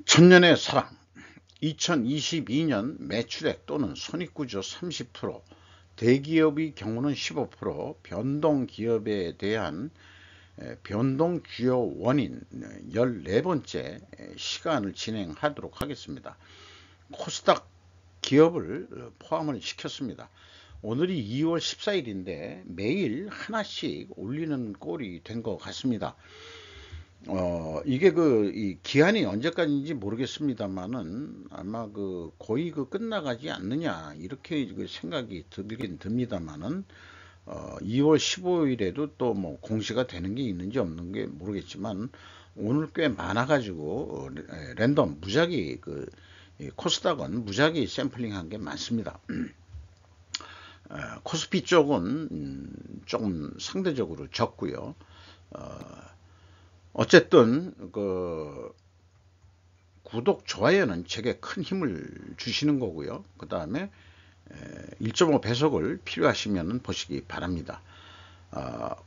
천년의 사랑. 2022년 매출액 또는 손익구조 30%, 대기업의 경우는 15%, 변동기업에 대한 변동 주요 원인 14번째 시간을 진행하도록 하겠습니다. 코스닥 기업을 포함을 시켰습니다. 오늘이 2월 14일인데 매일 하나씩 올리는 꼴이 된 것 같습니다. 이게 이 기한이 언제까지인지 모르겠습니다만은 아마 거의 끝나가지 않느냐 이렇게 생각이 들긴 듭니다만은 2월 15일에도 또 뭐 공시가 되는 게 있는지 없는 게 모르겠지만 오늘 꽤 많아 가지고 랜덤 무작위 코스닥은 무작위 샘플링 한 게 많습니다. 코스피 쪽은 조금 상대적으로 적고요. 어쨌든 구독 좋아요는 제게 큰 힘을 주시는 거고요. 그 다음에 1.5 배속을 필요하시면 보시기 바랍니다.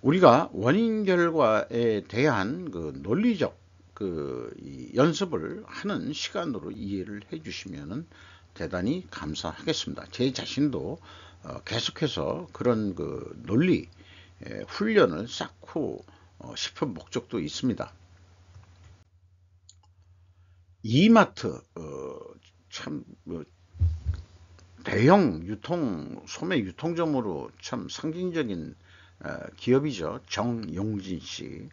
우리가 원인 결과에 대한 논리적 이 연습을 하는 시간으로 이해를 해주시면 대단히 감사하겠습니다. 제 자신도 계속해서 그런 논리 훈련을 쌓고 싶은 목적도 있습니다. 이마트 참 대형 소매 유통점으로 참 상징적인 기업이죠. 정용진 씨.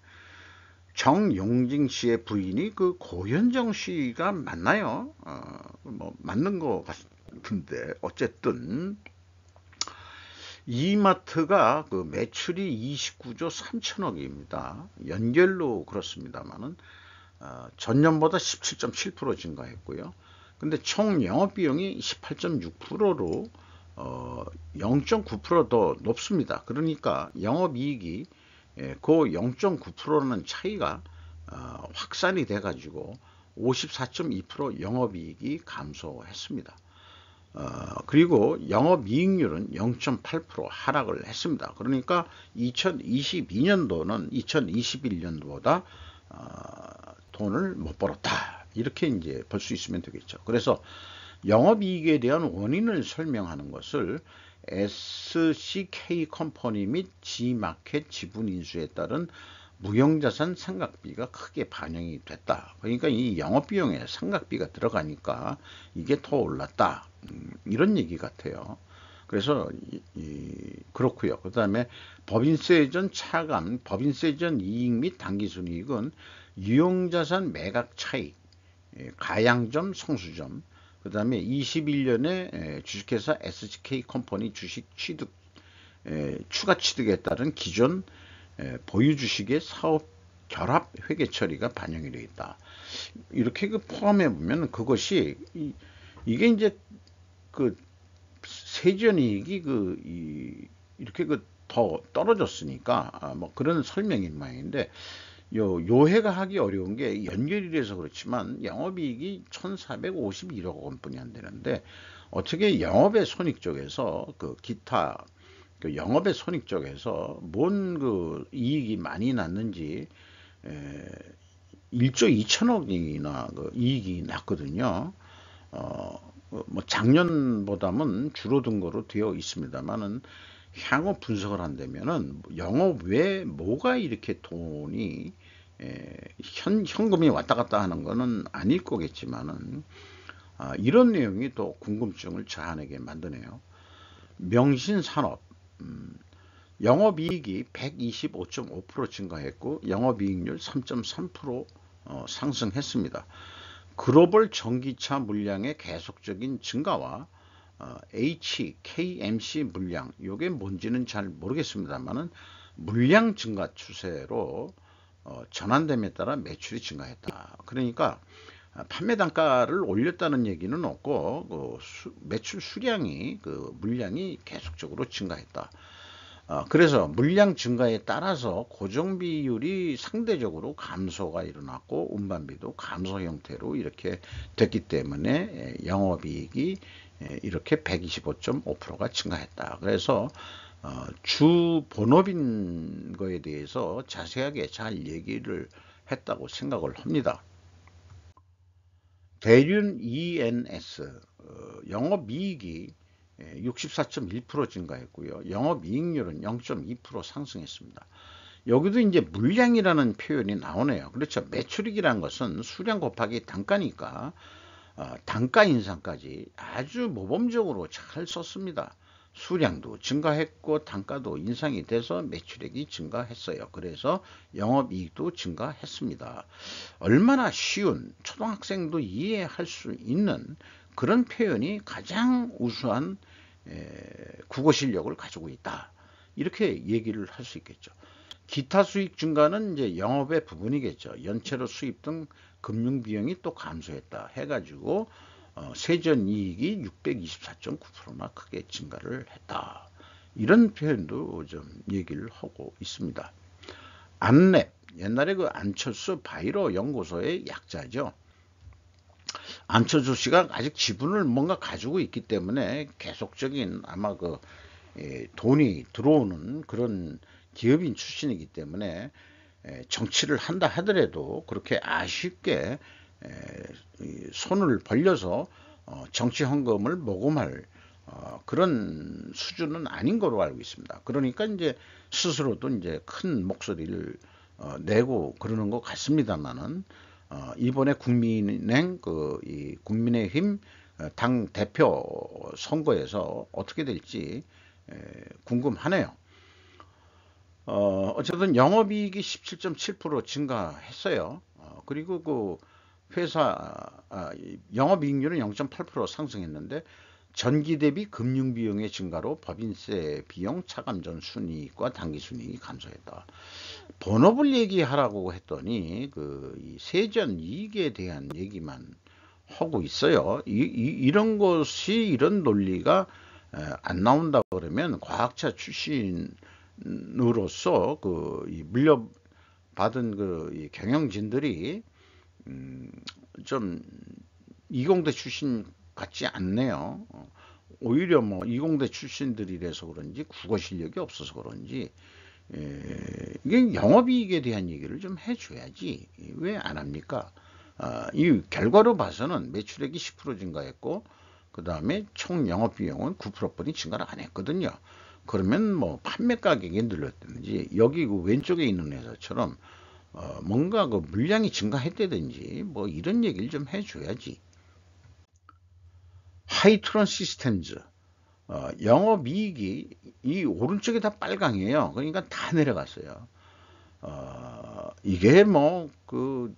정용진 씨의 부인이 고현정 씨가 맞나요? 뭐 맞는 것 같은데 어쨌든 이마트가 매출이 29조 3천억입니다. 연결로 그렇습니다만은 전년보다 17.7% 증가했고요. 근데 총 영업비용이 18.6%로 0.9% 더 높습니다. 그러니까 영업이익이 그 0.9%라는 차이가 확산이 돼 가지고 54.2% 영업이익이 감소했습니다. 그리고 영업이익률은 0.8% 하락을 했습니다. 그러니까 2022년도는 2021년도보다 돈을 못 벌었다. 이렇게 이제 볼 수 있으면 되겠죠. 그래서 영업이익에 대한 원인을 설명하는 것을 SCK 컴퍼니 및 G마켓 지분 인수에 따른 무형자산 상각비가 크게 반영이 됐다. 그러니까 이 영업비용에 상각비가 들어가니까 이게 더 올랐다. 이런 얘기 같아요. 그래서 그렇고요. 그 다음에 법인세 전 차감, 법인세 전 이익 및 당기순이익은 유형자산 매각 차익, 가양점, 성수점, 그 다음에 21년에 주식회사 SK 컴퍼니 주식 취득, 추가 취득에 따른 기존 보유 주식의 사업 결합 회계 처리가 반영이 되어 있다. 이렇게 포함해 보면 그것이 이게 이제 세전이익이 이렇게 더 떨어졌으니까 뭐 그런 설명인 모양인데 요해가 하기 어려운 게 연결이 돼서 그렇지만 영업이익이 1451억 원뿐이 안 되는데 어떻게 영업의 손익 쪽에서 기타 영업의 손익 쪽에서 뭔 이익이 많이 났는지 1조 2천억이나 이익이 났거든요. 뭐 작년보다는 줄어든 거로 되어 있습니다만은 향후 분석을 한다면은 영업 외에 뭐가 이렇게 돈이 현금이 왔다 갔다 하는 거는 아닐 거겠지만은 이런 내용이 또 궁금증을 자아내게 만드네요. 명신산업 영업이익이 125.5% 증가했고 영업이익률 3.3% 상승했습니다. 글로벌 전기차 물량의 계속적인 증가와 HKMC 물량, 이게 뭔지는 잘 모르겠습니다만은 물량 증가 추세로 전환됨에 따라 매출이 증가했다. 그러니까 판매 단가를 올렸다는 얘기는 없고 매출 수량이 물량이 계속적으로 증가했다. 그래서 물량 증가에 따라서 고정 비율이 상대적으로 감소가 일어났고 운반비도 감소 형태로 이렇게 됐기 때문에 영업이익이 이렇게 125.5%가 증가했다. 그래서 주 본업인 거에 대해서 자세하게 잘 얘기를 했다고 생각을 합니다. 대륜 ENS 영업이익이 64.1% 증가했고요. 영업이익률은 0.2% 상승했습니다. 여기도 이제 물량이라는 표현이 나오네요. 그렇죠. 매출익이라는 것은 수량 곱하기 단가니까 단가 인상까지 아주 모범적으로 잘 썼습니다. 수량도 증가했고 단가도 인상이 돼서 매출액이 증가했어요. 그래서 영업이익도 증가했습니다. 얼마나 쉬운 초등학생도 이해할 수 있는 그런 표현이 가장 우수한 국어 실력을 가지고 있다. 이렇게 얘기를 할 수 있겠죠. 기타 수익 증가는 이제 영업의 부분이겠죠. 연체료 수입 등 금융 비용이 또 감소했다 해가지고 세전 이익이 624.9%나 크게 증가를 했다. 이런 표현도 좀 얘기를 하고 있습니다. 안랩, 옛날에 그 안철수 바이러 연구소의 약자죠. 안철수 씨가 아직 지분을 뭔가 가지고 있기 때문에 계속적인 아마 그 돈이 들어오는 그런 기업인 출신이기 때문에 정치를 한다 하더라도 그렇게 아쉽게 손을 벌려서 정치 헌금을 모금할 그런 수준은 아닌 거로 알고 있습니다. 그러니까 이제 스스로도 이제 큰 목소리를 내고 그러는 것 같습니다만은 이번에 국민의힘 당 대표 선거에서 어떻게 될지 궁금하네요. 어쨌든 영업이익이 17.7% 증가했어요. 그리고 그 회사 영업이익률은 0.8% 상승했는데 전기 대비 금융 비용의 증가로 법인세 비용, 차감전 순이익과 당기 순이익이 감소했다. 본업을 얘기하라고 했더니 이 세전 이익에 대한 얘기만 하고 있어요. 이런 것이 이런 논리가 안 나온다 그러면 과학자 출신으로서 이 물려받은 이 경영진들이 좀 이공대 출신 같지 않네요. 오히려 뭐 이공대 출신들이라서 그런지 국어 실력이 없어서 그런지 이게 영업이익에 대한 얘기를 좀 해줘야지 왜 안 합니까? 이 결과로 봐서는 매출액이 10% 증가했고 그 다음에 총 영업비용은 9%뿐이 증가를 안 했거든요. 그러면 뭐 판매 가격이 늘렸든지 여기 그 왼쪽에 있는 회사처럼 뭔가 그 물량이 증가했다든지 뭐 이런 얘기를 좀 해줘야지. 하이트론 시스템즈 영업이익이 이 오른쪽에 다 빨강이에요. 그러니까 다 내려갔어요. 이게 뭐 그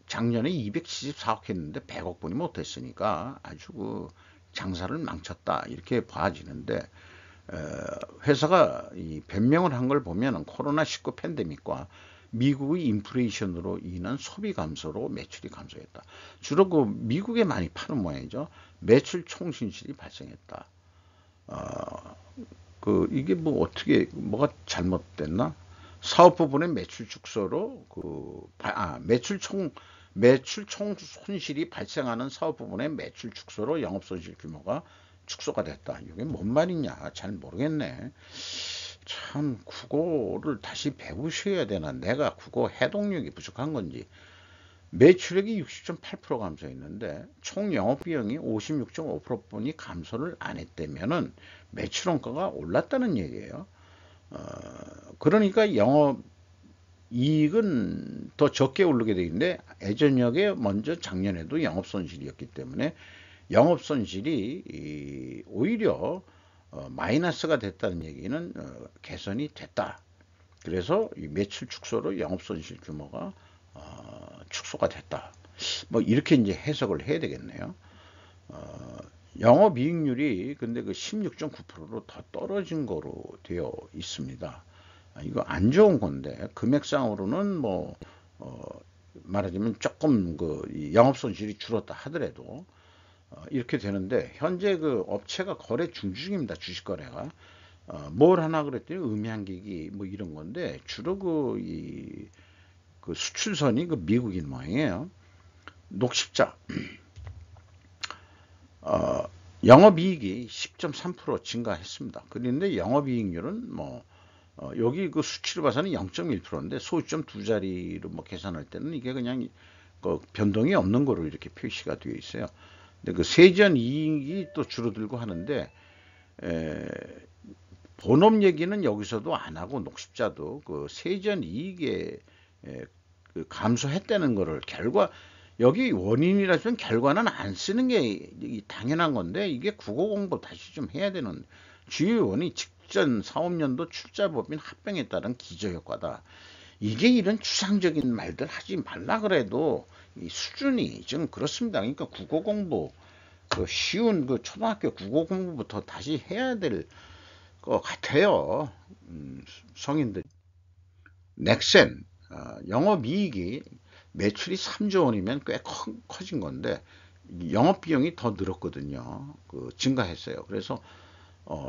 작년에 274억 했는데 100억 분이 못했으니까 아주 그 장사를 망쳤다 이렇게 봐지는데 회사가 이 변명을 한 걸 보면 코로나19 팬데믹과 미국의 인플레이션으로 인한 소비 감소로 매출이 감소했다. 주로 그 미국에 많이 파는 모양이죠. 매출 총순실이 발생했다. 이게 뭐 어떻게 뭐가 잘못됐나? 사업 부분의 매출 축소로 매출 총 손실이 발생하는 사업 부분의 매출 축소로 영업 손실 규모가 축소가 됐다. 이게 뭔 말이냐? 잘 모르겠네. 참 국어를 다시 배우셔야 되나? 내가 국어 해독력이 부족한 건지. 매출액이 60.8% 감소했는데 총 영업비용이 56.5%뿐이 감소를 안 했다면은 매출 원가가 올랐다는 얘기예요. 그러니까 영업이익은 더 적게 오르게 되어 있는데 예전역에 먼저 작년에도 영업손실이었기 때문에 영업손실이 오히려 마이너스가 됐다는 얘기는 개선이 됐다. 그래서 이 매출 축소로 영업손실 규모가 축소가 됐다. 뭐 이렇게 이제 해석을 해야 되겠네요. 영업이익률이 근데 그 16.9%로 더 떨어진 거로 되어 있습니다. 이거 안 좋은 건데 금액상으로는 뭐 말하자면 조금 그 영업손실이 줄었다 하더라도 이렇게 되는데 현재 그 업체가 거래 중입니다. 주식거래가 뭘 하나 그랬더니 음향기기 뭐 이런 건데 주로 그 수출선이 그 미국인 모양이에요. 녹십자 영업이익이 10.3% 증가했습니다. 그런데 영업이익률은 뭐 여기 그 수치를 봐서는 0.1%인데 소수점 두 자리로 뭐 계산할 때는 이게 그냥 그 변동이 없는 거로 이렇게 표시가 되어 있어요. 근데 그 세전 이익이 또 줄어들고 하는데 본업 얘기는 여기서도 안 하고 녹십자도 그 세전 이익에 그 감소했다는 거를 여기 원인이라면 결과는 안 쓰는 게 당연한 건데 이게 국어 공부 다시 좀 해야 되는 주요 원인이 직전 사업년도 출자법인 합병에 따른 기저효과다. 이게 이런 추상적인 말들 하지 말라 그래도 이 수준이 좀 그렇습니다. 그러니까 국어 공부 그 쉬운 그 초등학교 국어 공부부터 다시 해야 될 것 같아요. 성인들. 넥센 영업이익이 매출이 3조 원이면 꽤 커진 건데 영업비용이 더 늘었거든요. 그 증가했어요. 그래서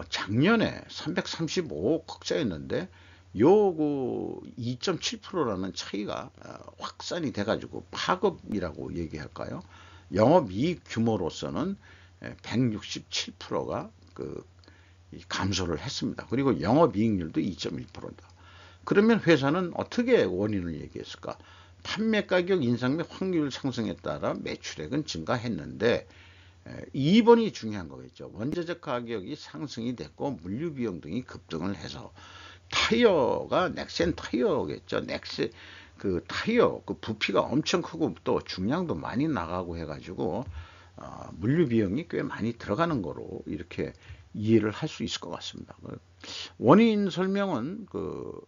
작년에 335억 흑자였는데 요그 2.7%라는 차이가 확산이 돼가지고 파급이라고 얘기할까요? 영업이익 규모로서는 167%가 그 감소를 했습니다. 그리고 영업이익률도 2.1%다. 그러면 회사는 어떻게 원인을 얘기했을까? 판매 가격 인상 및 확률 상승에 따라 매출액은 증가했는데 2번이 중요한 거겠죠. 원재적 가격이 상승이 됐고 물류 비용 등이 급등을 해서 타이어가 넥센 타이어겠죠. 넥센 그 타이어 그 부피가 엄청 크고 또 중량도 많이 나가고 해가지고 물류 비용이 꽤 많이 들어가는 거로 이렇게 이해를 할 수 있을 것 같습니다. 원인 설명은 그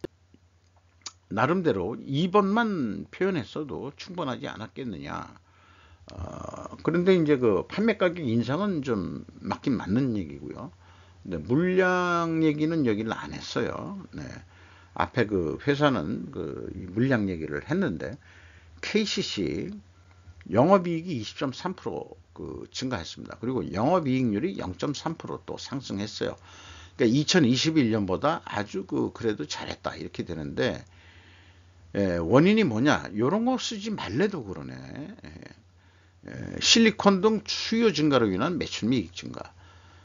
나름대로 2번만 표현했어도 충분하지 않았겠느냐. 그런데 이제 그 판매 가격 인상은 좀 맞긴 맞는 얘기고요. 근데 물량 얘기는 여기를 안 했어요. 네. 앞에 그 회사는 그 물량 얘기를 했는데 KCC 영업이익이 20.3% 증가했습니다. 그리고 영업이익률이 0.3%또 상승했어요. 그러니까 2021년보다 아주 그래도 잘했다 이렇게 되는데 원인이 뭐냐? 이런 거 쓰지 말래도 그러네. 실리콘 등 수요 증가로 인한 매출 및 이익 증가.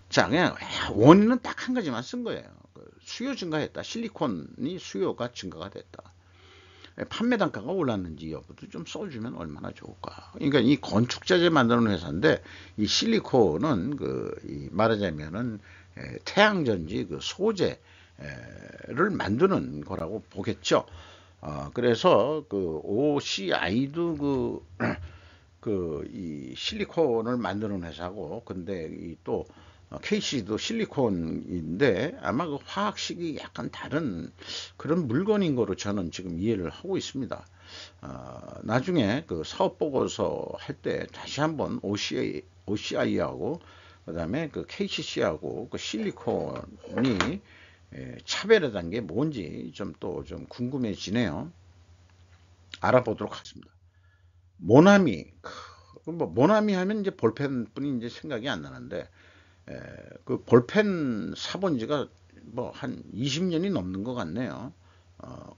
자, 그냥 원인은 딱 한 가지만 쓴 거예요. 수요 증가했다. 실리콘이 수요가 증가가 됐다. 판매 단가가 올랐는지 여부도 좀 써주면 얼마나 좋을까. 그러니까 이 건축자재 만드는 회사인데 이 실리콘은 말하자면은 태양전지 그 소재를 만드는 거라고 보겠죠. 그래서 그 OCI도 이 실리콘을 만드는 회사고, 근데 또 KC도 실리콘인데 아마 그 화학식이 약간 다른 그런 물건인 거로 저는 지금 이해를 하고 있습니다. 나중에 그 사업 보고서 할 때 다시 한번 OCI하고 그다음에 그 KCC하고 그 실리콘이 차별화된 게 뭔지 좀 궁금해지네요. 알아보도록 하겠습니다. 모나미, 뭐 모나미 하면 이제 볼펜뿐이 이제 생각이 안 나는데 그 볼펜 사본 지가 뭐 한 20년이 넘는 것 같네요.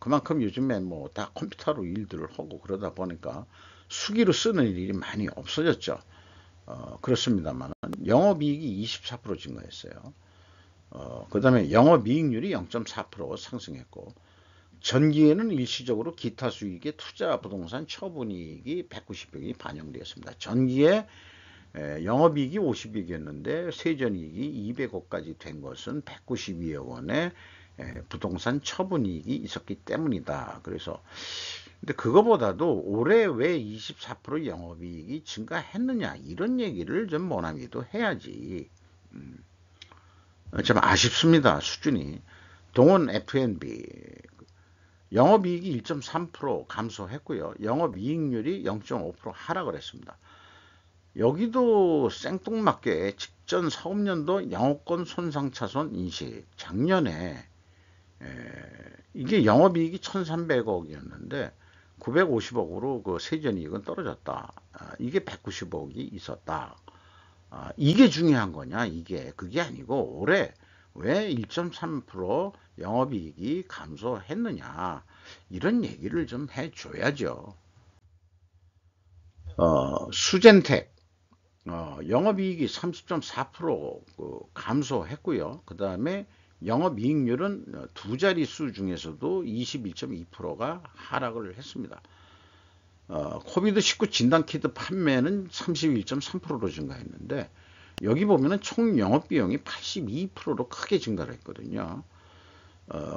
그만큼 요즘에 뭐 다 컴퓨터로 일들을 하고 그러다 보니까 수기로 쓰는 일이 많이 없어졌죠. 그렇습니다만 영업이익이 24% 증가했어요. 그 다음에 영업이익률이 0.4% 상승했고 전기에는 일시적으로 기타 수익의 투자 부동산 처분이익이 190억이 반영되었습니다. 전기에 영업이익이 50억이었는데 세전이익이 200억까지 된 것은 192억 원의 부동산 처분이익이 있었기 때문이다. 그래서 근데 그거보다도 올해 왜 24% 영업이익이 증가했느냐 이런 얘기를 좀 모나미도 해야지. 좀 아쉽습니다. 수준이. 동원 F&B 영업이익이 1.3% 감소했고요. 영업이익률이 0.5% 하락을 했습니다. 여기도 생뚱맞게 직전 사업년도 영업권 손상차손 인식 작년에 이게 영업이익이 1,300억이었는데 950억으로 그 세전이익은 떨어졌다. 이게 190억이 있었다. 이게 중요한 거냐? 이게 그게 아니고 올해 왜 1.3% 영업이익이 감소했느냐 이런 얘기를 좀 해줘야죠. 수젠텍 영업이익이 30.4% 감소했고요. 그 다음에 영업이익률은 두 자릿수 중에서도 21.2%가 하락을 했습니다. 코비드19 진단키트 판매는 31.3%로 증가했는데 여기 보면은 총 영업비용이 82%로 크게 증가를 했거든요.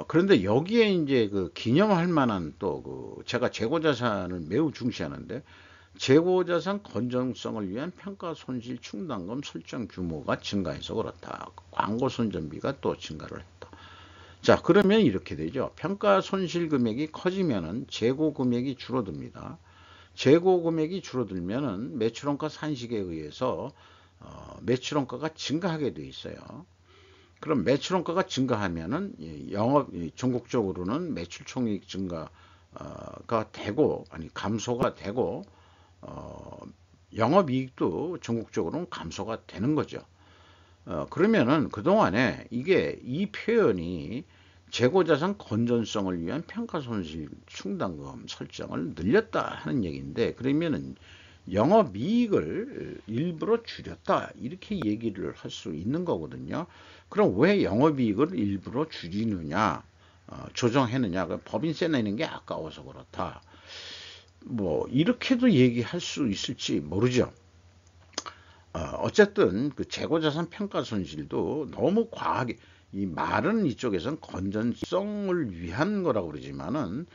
그런데 여기에 이제 그 기념할 만한 또 그 제가 재고자산을 매우 중시하는데 재고자산 건전성을 위한 평가 손실 충당금 설정 규모가 증가해서 그렇다. 광고 선전비가 또 증가를 했다. 자, 그러면 이렇게 되죠. 평가 손실 금액이 커지면은 재고 금액이 줄어듭니다. 재고 금액이 줄어들면은 매출원가 산식에 의해서 매출원가가 증가하게 돼 있어요. 그럼 매출원가가 증가하면은 전국적으로는 매출 총이익 증가가 되고 감소가 되고 영업이익도 전국적으로는 감소가 되는 거죠. 그러면은 그동안에 이 표현이 재고자산 건전성을 위한 평가손실 충당금 설정을 늘렸다 하는 얘기인데, 그러면은 영업이익을 일부러 줄였다 이렇게 얘기를 할 수 있는 거거든요. 그럼 왜 영업이익을 일부러 줄이느냐, 조정했느냐, 법인세 내는 게 아까워서 그렇다, 뭐 이렇게도 얘기할 수 있을지 모르죠. 어쨌든 그 재고자산 평가 손실도 너무 과하게, 이 말은 이쪽에서는 건전성을 위한 거라고 그러지만은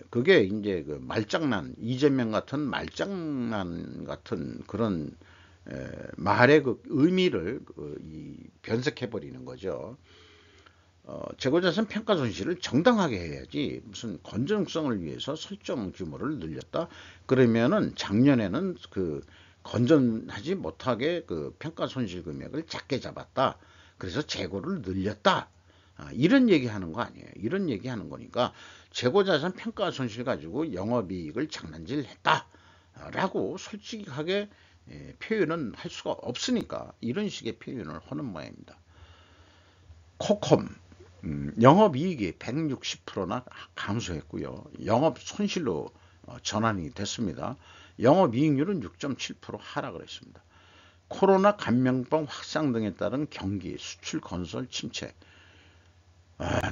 그게 이제 그 말장난, 이재명 같은 말장난 같은 그런 말의 그 의미를 변색해 버리는 거죠. 재고자산 평가 손실을 정당하게 해야지 무슨 건전성을 위해서 설정 규모를 늘렸다 그러면은 작년에는 그 건전하지 못하게 그 평가 손실 금액을 작게 잡았다, 그래서 재고를 늘렸다, 이런 얘기하는 거 아니에요. 이런 얘기하는 거니까 재고자산 평가 손실 가지고 영업이익을 장난질 했다 라고 솔직하게 표현은 할 수가 없으니까 이런 식의 표현을 하는 모양입니다. 코콤 영업이익이 160%나 감소했고요. 영업손실로 전환이 됐습니다. 영업이익률은 6.7% 하락을 했습니다. 코로나 감염병 확산 등에 따른 경기, 수출, 건설 침체,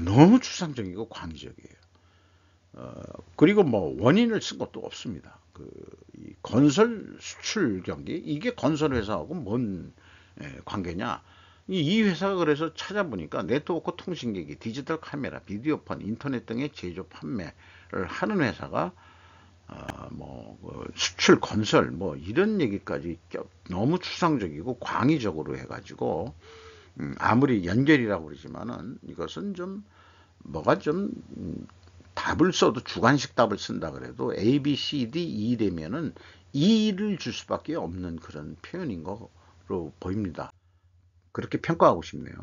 너무 추상적이고 광기적이에요. 그리고 뭐 원인을 쓴 것도 없습니다. 이 건설 수출 경기, 이게 건설 회사하고 뭔 관계냐? 이 회사가 그래서 찾아보니까 네트워크 통신기기, 디지털 카메라, 비디오폰, 인터넷 등의 제조 판매를 하는 회사가 뭐 수출 건설 뭐 이런 얘기까지 너무 추상적이고 광의적으로 해가지고 아무리 연결이라고 그러지만은 이것은 좀 뭐가 좀 답을 써도 주관식 답을 쓴다 그래도 A, B, C, D, E 되면은 E를 줄 수밖에 없는 그런 표현인 거로 보입니다. 그렇게 평가하고 싶네요.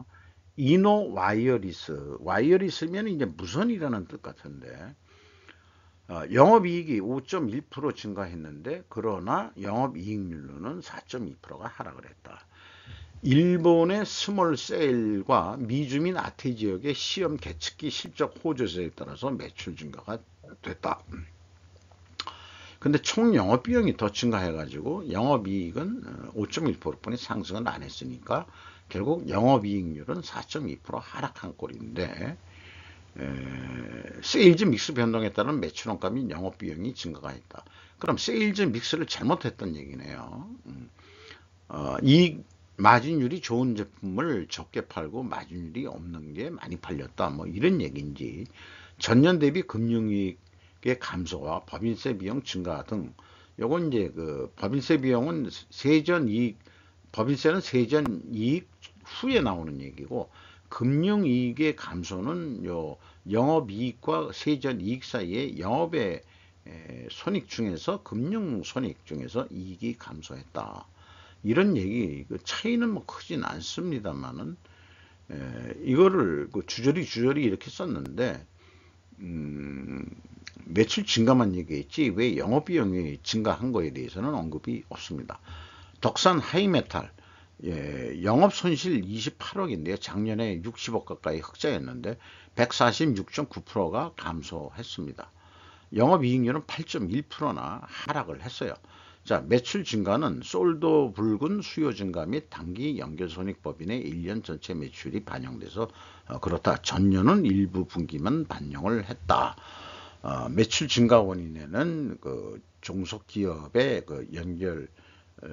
이노 와이어리스, 와이어리스면 이제 무선이라는 뜻 같은데 영업이익이 5.1% 증가했는데 그러나 영업이익률로는 4.2%가 하락을 했다. 일본의 스몰셀과 미주민 아태 지역의 시험 계측기 실적 호조세에 따라서 매출 증가가 됐다. 근데 총 영업비용이 더 증가해가지고 영업이익은 5.1%뿐이 상승은 안 했으니까 결국 영업이익률은 4.2% 하락한 꼴인데, 세일즈 믹스 변동에 따른 매출원가 및 영업비용이 증가가 있다. 그럼 세일즈 믹스를 잘못했던 얘기네요. 이 마진율이 좋은 제품을 적게 팔고 마진율이 없는 게 많이 팔렸다, 뭐 이런 얘기인지, 전년 대비 금융이익의 감소와 법인세 비용 증가 등, 요건 이제 그 법인세 비용은 법인세는 세전 이익 후에 나오는 얘기고, 금융이익의 감소는 영업이익과 세전이익 사이에 영업의 손익 중에서 금융손익 중에서 이익이 감소했다, 이런 얘기. 그 차이는 뭐 크진 않습니다만은 이거를 주저리 이렇게 썼는데 매출 증가만 얘기했지 왜 영업비용이 증가한 거에 대해서는 언급이 없습니다. 덕산 하이메탈, 영업손실 28억인데요. 작년에 60억 가까이 흑자였는데 146.9%가 감소했습니다. 영업이익률은 8.1%나 하락을 했어요. 자, 매출 증가는 솔도 붉은 수요 증가 및 단기 연결손익법인의 1년 전체 매출이 반영돼서 그렇다. 전년은 일부 분기만 반영을 했다. 매출 증가 원인에는 그 종속기업의 그 연결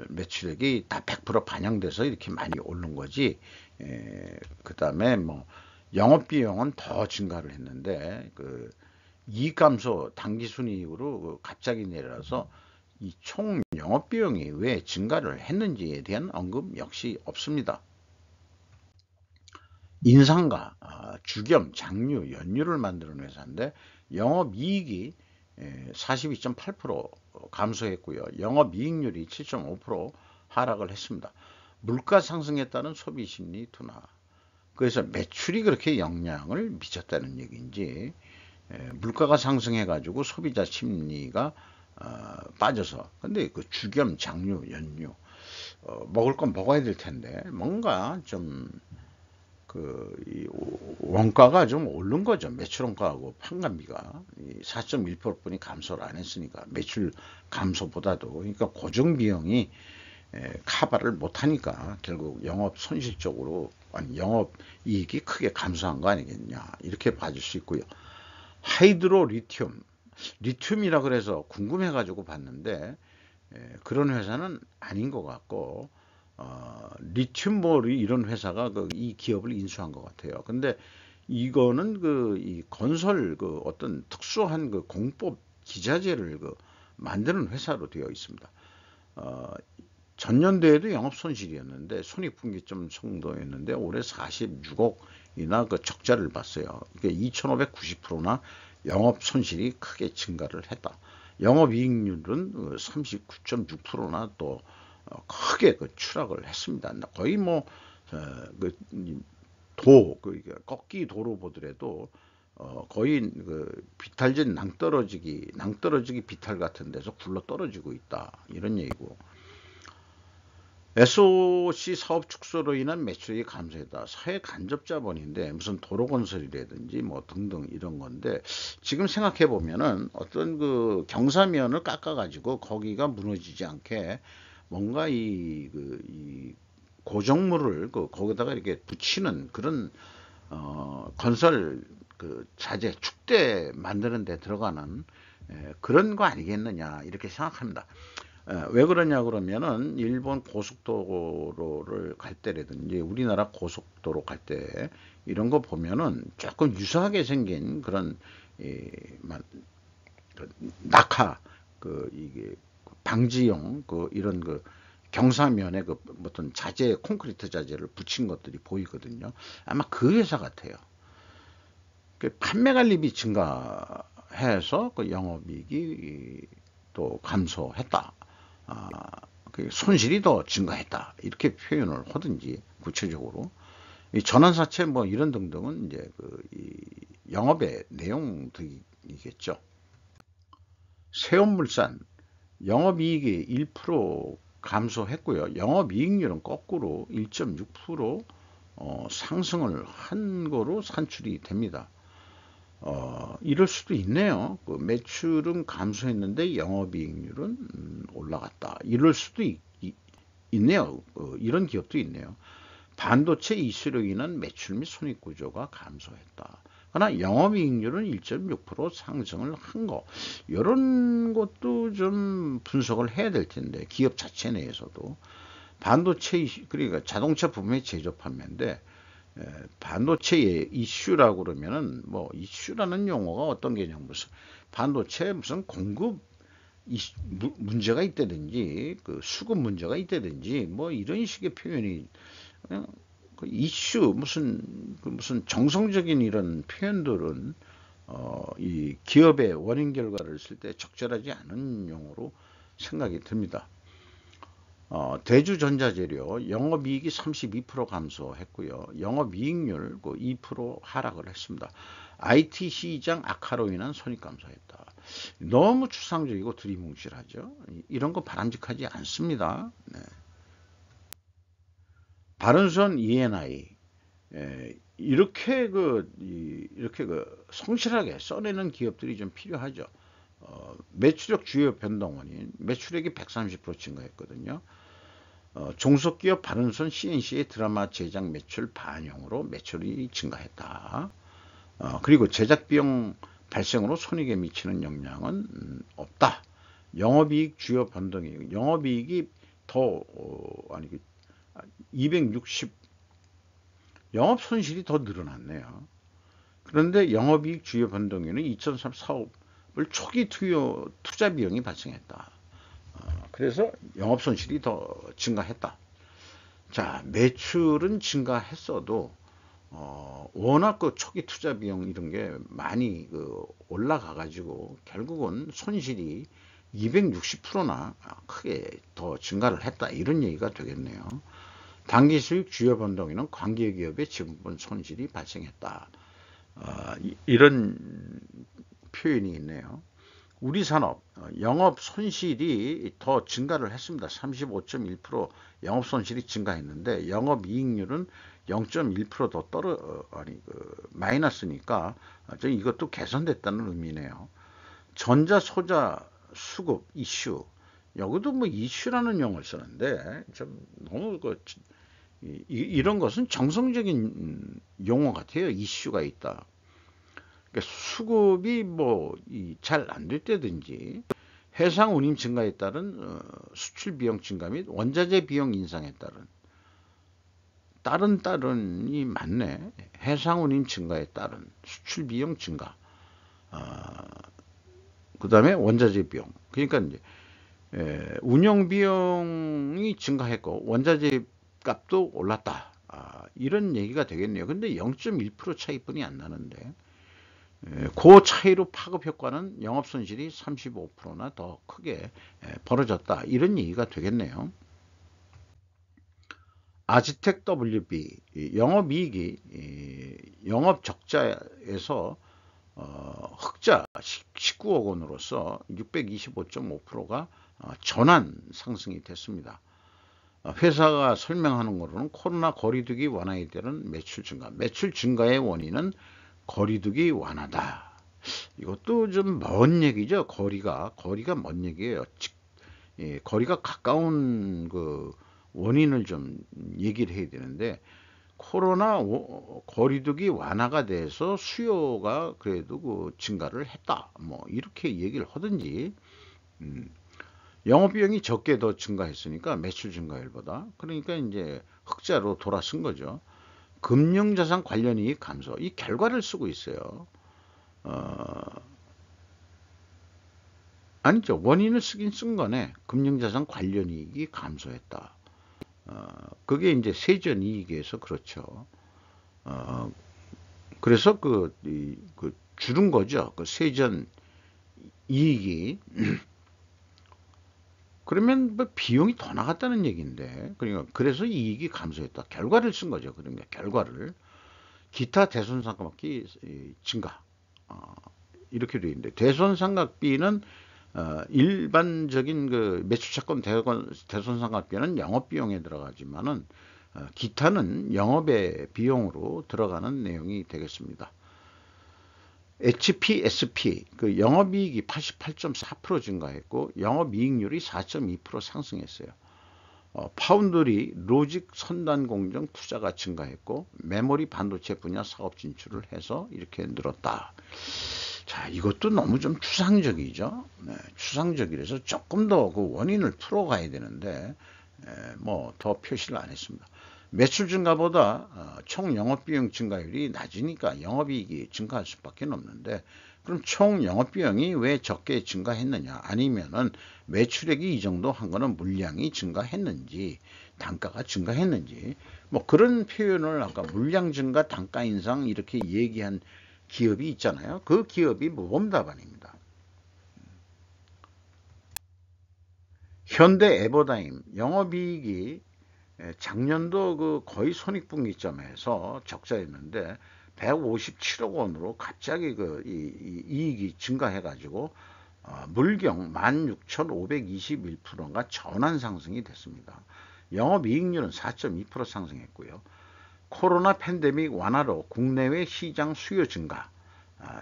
매출액이 다 100% 반영돼서 이렇게 많이 오른 거지. 그 다음에 뭐 영업비용은 더 증가를 했는데 그 이익 감소 당기순이익으로 그 갑자기 내려서 이 총 영업비용이 왜 증가를 했는지에 대한 언급 역시 없습니다. 인상과 주겸, 장류, 연료를 만드는 회사인데 영업이익이 42.8% 감소했고요. 영업이익률이 7.5% 하락을 했습니다. 물가 상승에 따른 소비 심리 둔화. 그래서 매출이 그렇게 영향을 미쳤다는 얘기인지 물가가 상승해 가지고 소비자 심리가 빠져서 근데 그 주겸, 장류, 연료 먹을 건 먹어야 될 텐데 뭔가 좀 이 원가가 좀 오른 거죠. 매출 원가하고 판관비가 4.1%뿐이 감소를 안 했으니까 매출 감소보다도 그러니까 고정 비용이 커버를 못하니까 결국 영업 손실 쪽으로 아니 영업 이익이 크게 감소한 거 아니겠냐 이렇게 봐줄 수 있고요. 하이드로 리튬이라 그래서 궁금해 가지고 봤는데 그런 회사는 아닌 것 같고 리튬몰이 이런 회사가 이 기업을 인수한 것 같아요. 근데 이거는 이 건설 어떤 특수한 공법 기자재를 만드는 회사로 되어 있습니다. 전년도에도 영업 손실이었는데 손익분기점 정도였는데 올해 46억이나 적자를 봤어요. 그러니까 2,590%나 영업 손실이 크게 증가를 했다. 영업이익률은 39.6%나 또 크게 추락을 했습니다. 거의 뭐 꺾기 도로 보더라도 거의 비탈진 낭떠러지기 비탈 같은 데서 굴러 떨어지고 있다 이런 얘기고. SOC 사업 축소로 인한 매출이 감소했다. 사회 간접 자본인데 무슨 도로 건설이라든지 뭐 등등 이런 건데 지금 생각해 보면은 어떤 경사면을 깎아 가지고 거기가 무너지지 않게 뭔가 이 고정물을 거기다가 이렇게 붙이는 그런 건설 자재 축대 만드는 데 들어가는 그런 거 아니겠느냐 이렇게 생각합니다. 왜 그러냐 그러면은 일본 고속도로를 갈 때라든지 우리나라 고속도로 갈 때 이런 거 보면은 조금 유사하게 생긴 그런 낙하 이게 방지용 이런 경사면에 어떤 자재 콘크리트 자재를 붙인 것들이 보이거든요. 아마 그 회사 같아요. 판매 관리비 증가해서 영업이익이 또 감소했다. 손실이 더 증가했다. 이렇게 표현을 하든지 구체적으로 이 전환사채 뭐 이런 등등은 이제 이 영업의 내용들이겠죠. 세온물산 영업이익이 1% 감소했고요. 영업이익률은 거꾸로 1.6% 상승을 한 거로 산출이 됩니다. 이럴 수도 있네요. 매출은 감소했는데 영업이익률은 올라갔다. 이럴 수도 있네요. 이런 기업도 있네요. 반도체 이슈로 인한 매출 및 손익구조가 감소했다. 그러나 영업이익률은 1.6% 상승을 한 거. 이런 것도 좀 분석을 해야 될 텐데 기업 자체 내에서도 반도체 이슈, 그러니까 자동차 부품의 제조 판매인데 반도체의 이슈라고 그러면은 뭐 이슈라는 용어가 어떤 개념 무슨 반도체 무슨 공급 문제가 있다든지 수급 문제가 있다든지 뭐 이런 식의 표현이 그냥 이슈 무슨 정성적인 이런 표현들은 이 기업의 원인 결과를 쓸 때 적절하지 않은 용어로 생각이 듭니다. 대주전자재료 영업이익이 32% 감소했고요. 영업이익률 2% 하락을 했습니다. IT 시장 악화로 인한 손익 감소했다. 너무 추상적이고 두리뭉실하죠. 이런 거 바람직하지 않습니다. 네. 바른선 E&I 이렇게 성실하게 써내는 기업들이 좀 필요하죠. 매출액 주요 변동 원인 매출액이 130% 증가했거든요. 종속기업 바른선 CNC의 드라마 제작 매출 반영으로 매출이 증가했다. 그리고 제작 비용 발생으로 손익에 미치는 영향은 없다. 영업이익 주요 변동이 영업이익이 더 아니 260 영업 손실이 더 늘어났네요. 그런데 영업이익 주요 변동에는 2003 사업을 초기 투자 비용이 발생했다. 그래서 영업 손실이 더 증가했다. 자, 매출은 증가했어도 워낙 그 초기 투자 비용 이런 게 많이 올라가 가지고 결국은 손실이 260%나 크게 더 증가를 했다, 이런 얘기가 되겠네요. 당기 수익 주요 변동에는 관계기업의 지분분 손실이 발생했다. 이런 표현이 있네요. 우리 산업 영업 손실이 더 증가를 했습니다. 35.1% 영업 손실이 증가했는데 영업 이익률은 0.1%더 마이너스니까 이것도 개선됐다는 의미네요. 전자 소자 수급 이슈, 여기도 뭐 이슈라는 용어를 쓰는데 좀 너무 이런 것은 정성적인 용어 같아요. 이슈가 있다. 그러니까 수급이 뭐 잘 안 될 때든지 해상 운임 증가에 따른 수출 비용 증가 및 원자재 비용 인상에 따른이 맞네. 해상 운임 증가에 따른 수출 비용 증가. 그 다음에 원자재 비용. 그러니까 이제 운영 비용이 증가했고 원자재 값도 올랐다. 이런 얘기가 되겠네요. 근데 0.1% 차이뿐이 안 나는데 그 차이로 파급 효과는 영업 손실이 35%나 더 크게 벌어졌다, 이런 얘기가 되겠네요. 아지텍 WB 영업이익이 영업 적자에서 흑자 19억 원으로서 625.5%가 전환 상승이 됐습니다. 회사가 설명하는 거로는 코로나 거리두기 완화에 따른 매출 증가. 매출 증가의 원인은 거리두기 완화다. 이것도 좀 먼 얘기죠. 거리가 먼 얘기예요. 거리가 가까운 그 원인을 좀 얘기를 해야 되는데, 코로나 거리두기 완화가 돼서 수요가 그래도 그 증가를 했다, 뭐 이렇게 얘기를 하든지, 영업비용이 적게 더 증가했으니까 매출 증가율보다, 그러니까 이제 흑자로 돌아선 거죠. 금융자산 관련 이익 감소, 이 결과를 쓰고 있어요. 아니죠. 원인을 쓰긴 쓴 거네. 금융자산 관련 이익이 감소했다. 그게 이제 세전 이익에서 그렇죠. 그래서 그 줄은 거죠. 그 세전 이익이. 그러면 뭐 비용이 더 나갔다는 얘기인데, 그러니까 그래서 이익이 감소했다. 결과를 쓴 거죠. 그러니까 결과를. 기타 대손상각비 증가, 이렇게 되어 있는데, 대손상각비는 일반적인 그 매출차권 대손상각비는 영업비용에 들어가지만은 기타는 영업의 비용으로 들어가는 내용이 되겠습니다. HPSP 그 영업이익이 88.4% 증가했고 영업이익률이 4.2% 상승했어요. 파운드리 로직 선단 공정 투자가 증가했고 메모리 반도체 분야 사업 진출을 해서 이렇게 늘었다. 자, 이것도 너무 좀 추상적이죠. 네, 추상적이라서 조금 더 그 원인을 풀어가야 되는데 뭐 더 표시를 안 했습니다. 매출 증가보다 총 영업비용 증가율이 낮으니까 영업이익이 증가할 수밖에 없는데, 그럼 총 영업비용이 왜 적게 증가했느냐, 아니면은 매출액이 이 정도 한 거는 물량이 증가했는지 단가가 증가했는지, 뭐 그런 표현을 아까 물량 증가 단가 인상 이렇게 얘기한 기업이 있잖아요. 그 기업이 모범답안입니다. 현대 에버다임 영업이익이 작년도 그 거의 손익분기점에서 적자였는데 157억 원으로 갑자기 그 이익이 증가해가지고 물경 16,521%가 전환 상승이 됐습니다. 영업이익률은 4.2% 상승했고요. 코로나 팬데믹 완화로 국내외 시장 수요 증가,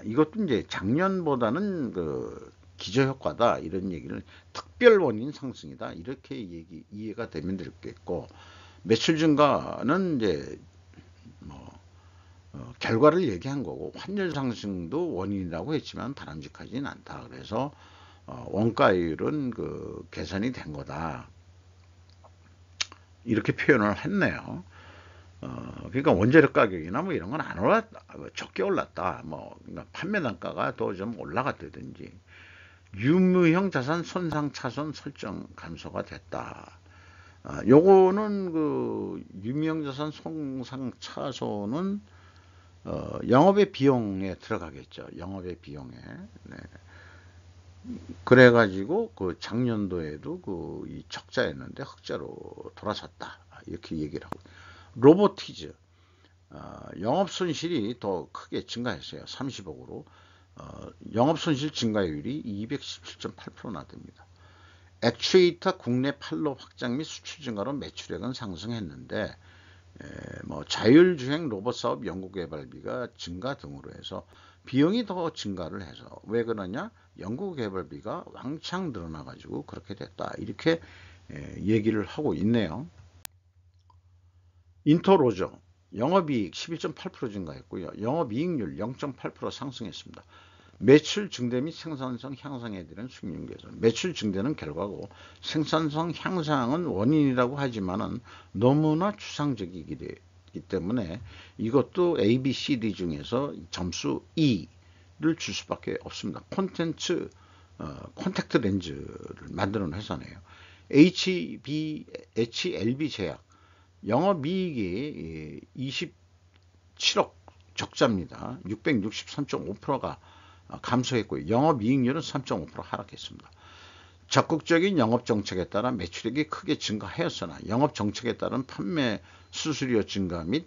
이것도 이제 작년보다는 그 기저효과다, 이런 얘기를, 특별 원인 상승이다, 이렇게 이해가 되면 되겠고, 매출 증가는 이제 뭐 결과를 얘기한 거고, 환율 상승도 원인이라고 했지만 바람직하지는 않다. 그래서 원가율은 그 개선이 된 거다, 이렇게 표현을 했네요. 그러니까 원재료 가격이나 뭐 이런 건 안 올랐다, 적게 올랐다, 뭐 그러니까 판매 단가가 더 좀 올라갔다든지, 유무형 자산 손상 차손 설정 감소가 됐다. 요거는 그 유무형 자산 손상 차손은 영업의 비용에 들어가겠죠. 영업의 비용에. 네. 그래가지고 그 작년도에도 그 이 적자였는데 흑자로 돌아섰다, 이렇게 얘기를 하고. 로보티즈 영업 손실이 더 크게 증가했어요. 30억으로. 영업 손실 증가율이 217.8% 나됩니다. 액추에이터 국내 판로 확장 및 수출 증가로 매출액은 상승했는데, 뭐 자율주행 로봇 사업 연구개발비가 증가 등으로 해서 비용이 더 증가를 해서, 왜 그러냐, 연구개발비가 왕창 늘어나 가지고 그렇게 됐다, 이렇게 얘기를 하고 있네요. 인터로저 영업이익 11.8% 증가했고요. 영업이익률 0.8% 상승했습니다. 매출 증대 및 생산성 향상에 대한 수익률 개선. 매출 증대는 결과고, 생산성 향상은 원인이라고 하지만은 너무나 추상적이기 때문에 이것도 A, B, C, D 중에서 점수 E를 줄 수밖에 없습니다. 콘택트 렌즈를 만드는 회사네요. HLB 제약 영업이익이 27억 적자입니다. 663.5%가 감소했고요. 영업이익률은 3.5% 하락했습니다. 적극적인 영업정책에 따라 매출액이 크게 증가하였으나 영업정책에 따른 판매 수수료 증가 및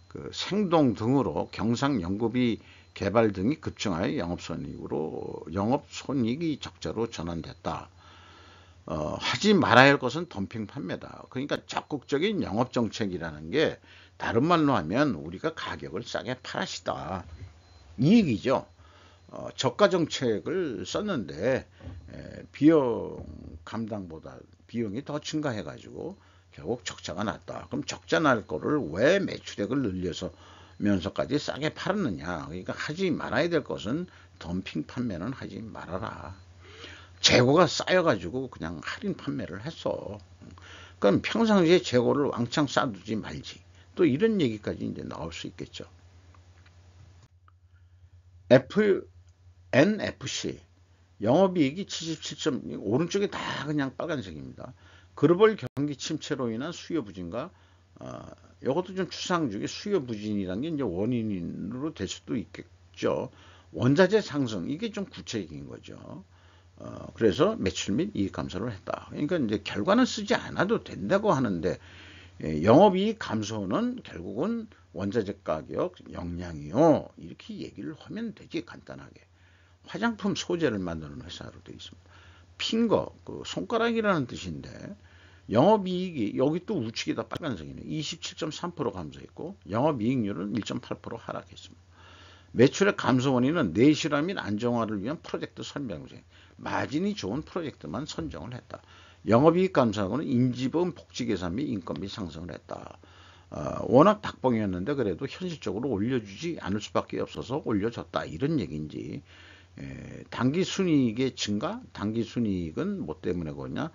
그 생동 등으로 경상 연구비 개발 등이 급증하여 영업손익이 적자로 전환됐다. 하지 말아야 할 것은 덤핑 판매다. 그러니까 적극적인 영업정책이라는 게 다른 말로 하면 우리가 가격을 싸게 팔아시다, 이 얘기죠. 저가 정책을 썼는데 비용 감당보다 비용이 더 증가해 가지고 결국 적자가 났다. 그럼 적자 날 거를 왜 매출액을 늘려서면서까지 싸게 팔았느냐. 그러니까 하지 말아야 될 것은 덤핑 판매는 하지 말아라. 재고가 쌓여 가지고 그냥 할인 판매를 했어. 그럼 평상시에 재고를 왕창 쌓두지 말지. 또 이런 얘기까지 이제 나올 수 있겠죠. NFC 영업이익이 77점, 오른쪽에 다 그냥 빨간색입니다. 글로벌 경기 침체로 인한 수요 부진과 이것도 좀 추상적인 수요 부진이라는 게 이제 원인으로 될 수도 있겠죠. 원자재 상승, 이게 좀 구체적인 거죠. 그래서 매출 및 이익 감소를 했다. 그러니까 이제 결과는 쓰지 않아도 된다고 하는데, 영업이익 감소는 결국은 원자재 가격 영향이요, 이렇게 얘기를 하면 되지. 간단하게 화장품 소재를 만드는 회사로 되어 있습니다. 핑거, 그 손가락이라는 뜻인데, 영업이익이 여기 또 우측이 다 빨간색이네. 27.3% 감소했고 영업이익률은 1.8% 하락했습니다. 매출의 감소 원인은 내실화 및 안정화를 위한 프로젝트 선별제, 마진이 좋은 프로젝트만 선정을 했다. 영업이익 감소하고는 인지보험 복지 개선 및 인건비 상승을 했다. 워낙 닭봉이었는데 그래도 현실적으로 올려주지 않을 수밖에 없어서 올려줬다, 이런 얘기인지. 당기순이익의 증가, 당기순이익은 뭐 때문에 그러냐,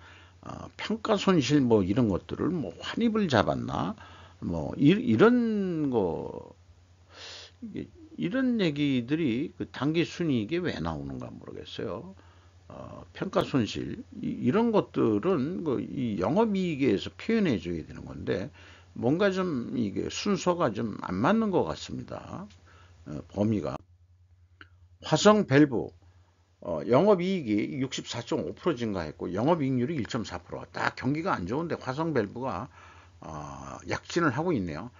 평가손실 뭐 이런 것들을 뭐 환입을 잡았나, 뭐 이런 거, 이런 얘기들이 그 당기순이익에 왜 나오는가 모르겠어요. 평가손실 이런 것들은 이 영업이익에서 표현해 줘야 되는 건데, 뭔가 좀 이게 순서가 좀 안 맞는 것 같습니다. 범위가. 화성 밸브 영업이익이 64.5% 증가했고 영업이익률이 1.4%. 딱 경기가 안 좋은데 화성 밸브가 약진을 하고 있네요.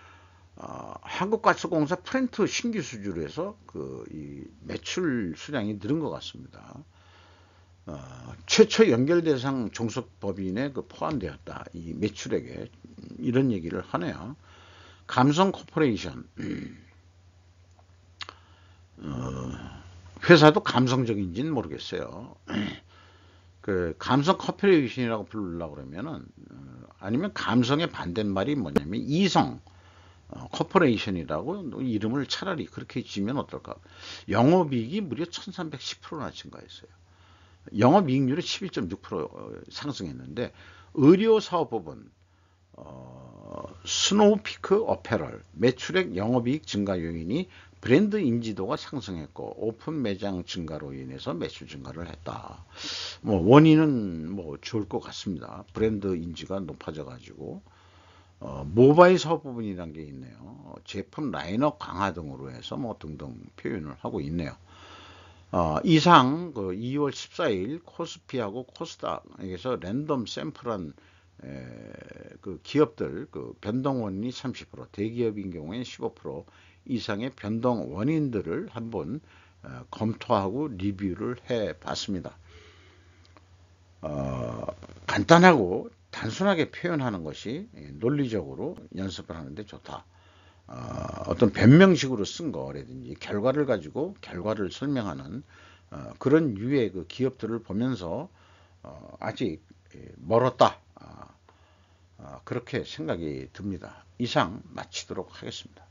한국가스공사 플랜트 신규 수주로 해서 이 매출 수량이 늘은 것 같습니다. 최초 연결 대상 종속법인에 포함되었다, 이 매출액에, 이런 얘기를 하네요. 감성 코퍼레이션 회사도 감성적인지는 모르겠어요. 그 감성 코퍼레이션이라고 부르려고 그러면은, 아니면 감성의 반대말이 뭐냐면 이성, 코퍼레이션이라고 이름을 차라리 그렇게 지으면 어떨까. 영업이익이 무려 1310%나 증가했어요. 영업이익률이 11.6% 상승했는데 의료사업부분 스노우피크 어페럴 매출액 영업이익 증가 요인이 브랜드 인지도가 상승했고 오픈 매장 증가로 인해서 매출 증가를 했다. 뭐 원인은 뭐 좋을 것 같습니다. 브랜드 인지가 높아져 가지고 모바일 사업 부분이란 게 있네요. 제품 라인업 강화 등으로 해서 뭐 등등 표현을 하고 있네요. 이상 그 2월 14일 코스피하고 코스닥에서 랜덤 샘플한 그 기업들 그 변동 원인이 30%, 대기업인 경우에는 15% 이상의 변동 원인들을 한번 검토하고 리뷰를 해 봤습니다. 간단하고 단순하게 표현하는 것이 논리적으로 연습을 하는데 좋다. 어떤 변명식으로 쓴 거라든지 결과를 가지고 결과를 설명하는 그런 유의 그 기업들을 보면서 아직 멀었다. 그렇게 생각이 듭니다. 이상 마치도록 하겠습니다.